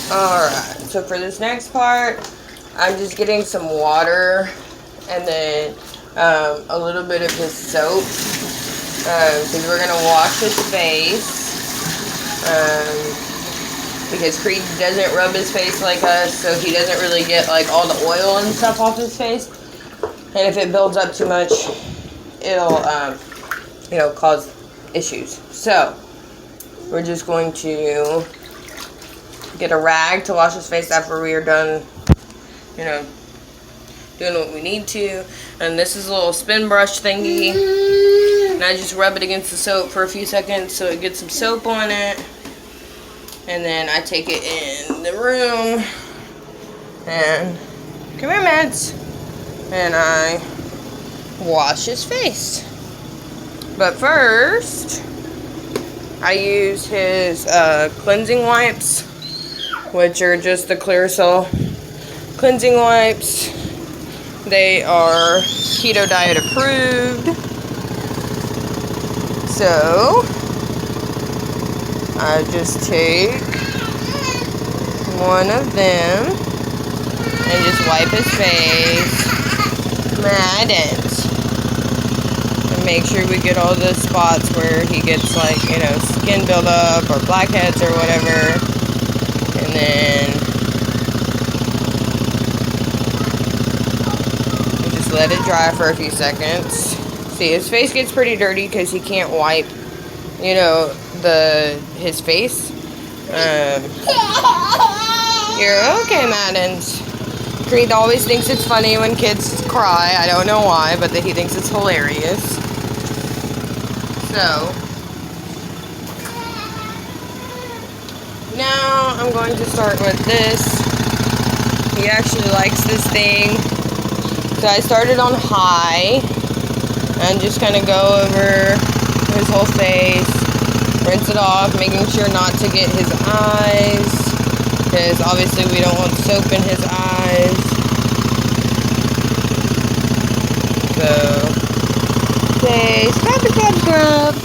Alright, so for this next part, I'm just getting some water and then a little bit of his soap because we're going to wash his face because Creed doesn't rub his face like us, so he doesn't really get like all the oil and stuff off his face, and if it builds up too much, it'll cause issues. So we're just going to get a rag to wash his face after we are done, doing what we need to. And this is a little spin brush thingy, and I just rub it against the soap for a few seconds so it gets some soap on it. And then I take it in the room and come here, Mads, and I wash his face. But first, I use his cleansing wipes, which are just the Clearasil cleansing wipes. They are keto diet approved. So I just take one of them and just wipe his face, and make sure we get all the spots where he gets like, skin buildup or blackheads or whatever. And then we just let it dry for a few seconds. See, his face gets pretty dirty because he can't wipe, his face. You're okay, Maddens. Creed always thinks it's funny when kids cry. I don't know why, but he thinks it's hilarious. So now I'm going to start with this. He actually likes this thing. So I started on high and just kind of go over his whole face, rinse it off, making sure not to get his eyes, because obviously we don't want soap in his eyes. So, face, scrub.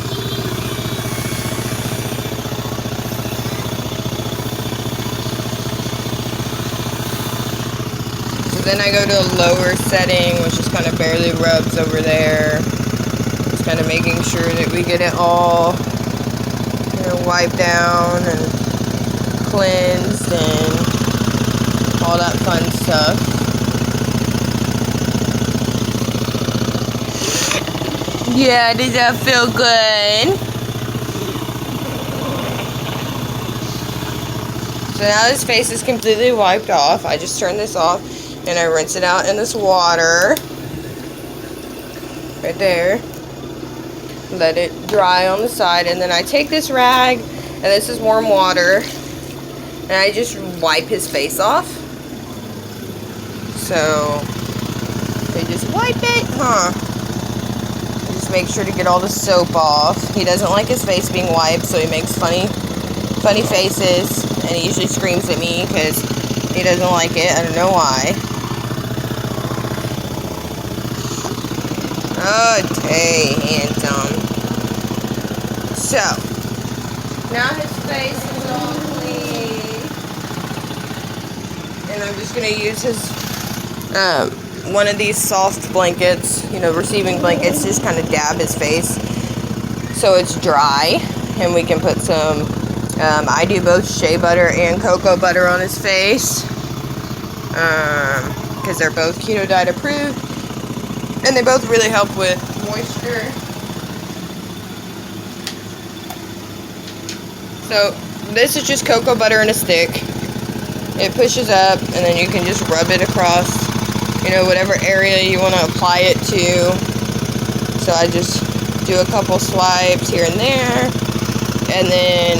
Then I go to a lower setting, which just kind of barely rubs over there. Just kind of making sure that we get it all, wiped down and cleansed and all that fun stuff. Yeah, does that feel good? So now his face is completely wiped off. I just turn this off and I rinse it out in this water right there. Let it dry on the side, and then I take this rag, and this is warm water, and I just wipe his face off. So they just wipe it, just make sure to get all the soap off. He doesn't like his face being wiped, so he makes funny faces, and he usually screams at me because he doesn't like it. I don't know why. Okay, handsome. So, now his face is all clean. And I'm just going to use his, one of these soft blankets, receiving blankets, just kind of dab his face so it's dry. And we can put some, I do both shea butter and cocoa butter on his face. Because they're both keto diet approved. And they both really help with moisture. So this is just cocoa butter in a stick. It pushes up, and then you can just rub it across, whatever area you want to apply it to. So I just do a couple swipes here and there, and then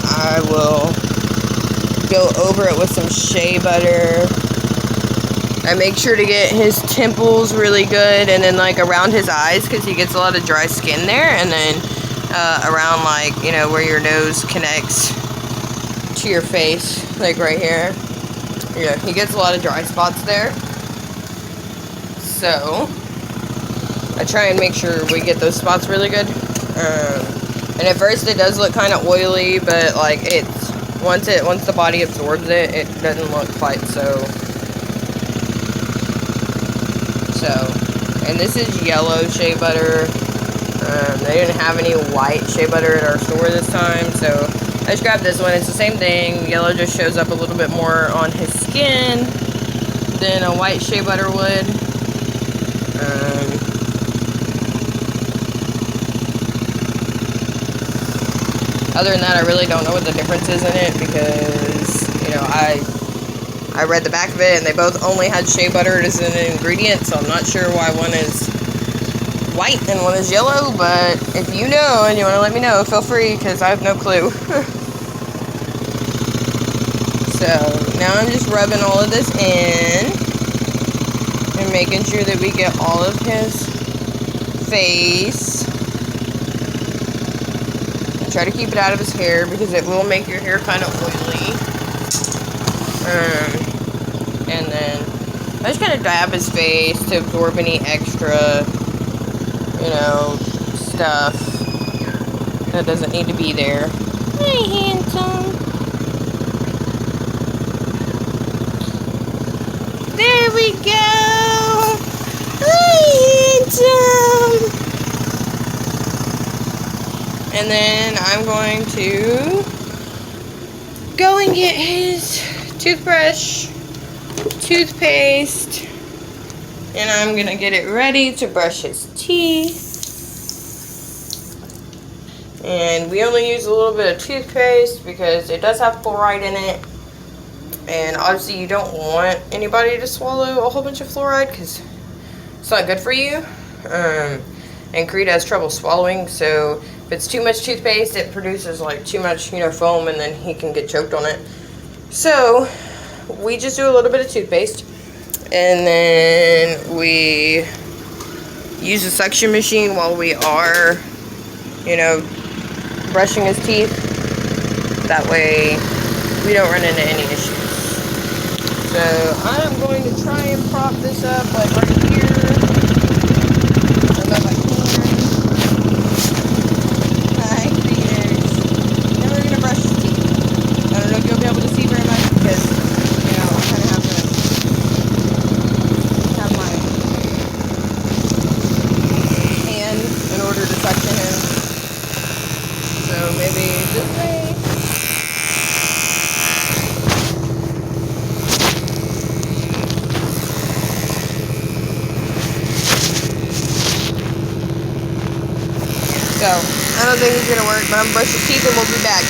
I will go over it with some shea butter. I make sure to get his temples really good, and then like around his eyes, because he gets a lot of dry skin there, and then around like, where your nose connects to your face, like right here. Yeah, he gets a lot of dry spots there. So I try and make sure we get those spots really good. And at first it does look kind of oily, but like it's once the body absorbs it, it doesn't look quite so. And this is yellow shea butter. They didn't have any white shea butter at our store this time, so I just grabbed this one. It's the same thing. Yellow just shows up a little bit more on his skin than a white shea butter would. Other than that, I really don't know what the difference is in it because, you know, I read the back of it and they both only had shea butter as an ingredient, so I'm not sure why one is white and one is yellow, but if you know and you want to let me know, feel free because I have no clue. So now I'm just rubbing all of this in and making sure that we get all of his face. And try to keep it out of his hair because it will make your hair kind of oily. And then I just kind of dab his face to absorb any extra, you know, stuff that doesn't need to be there. Hi, handsome. There we go. Hi, handsome. And then I'm going to go and get his toothbrush, toothpaste, and I'm gonna get it ready to brush his teeth. And we only use a little bit of toothpaste because it does have fluoride in it, and obviously you don't want anybody to swallow a whole bunch of fluoride because it's not good for you. And Creed has trouble swallowing, so if it's too much toothpaste, it produces like too much, you know, foam, and then he can get choked on it. So we just do a little bit of toothpaste, and then we use a suction machine while we are, you know, brushing his teeth. That way we don't run into any issues. So I'm going to try and prop this up like right here. As best I can. Hi, creators. And we're going to brush his teeth. I don't know if you'll be able to see very much because, you know, I kind of have to have my hand in order to suction him. So maybe this way. So I don't think it's going to work, but I'm going to brush his teeth and we'll be back.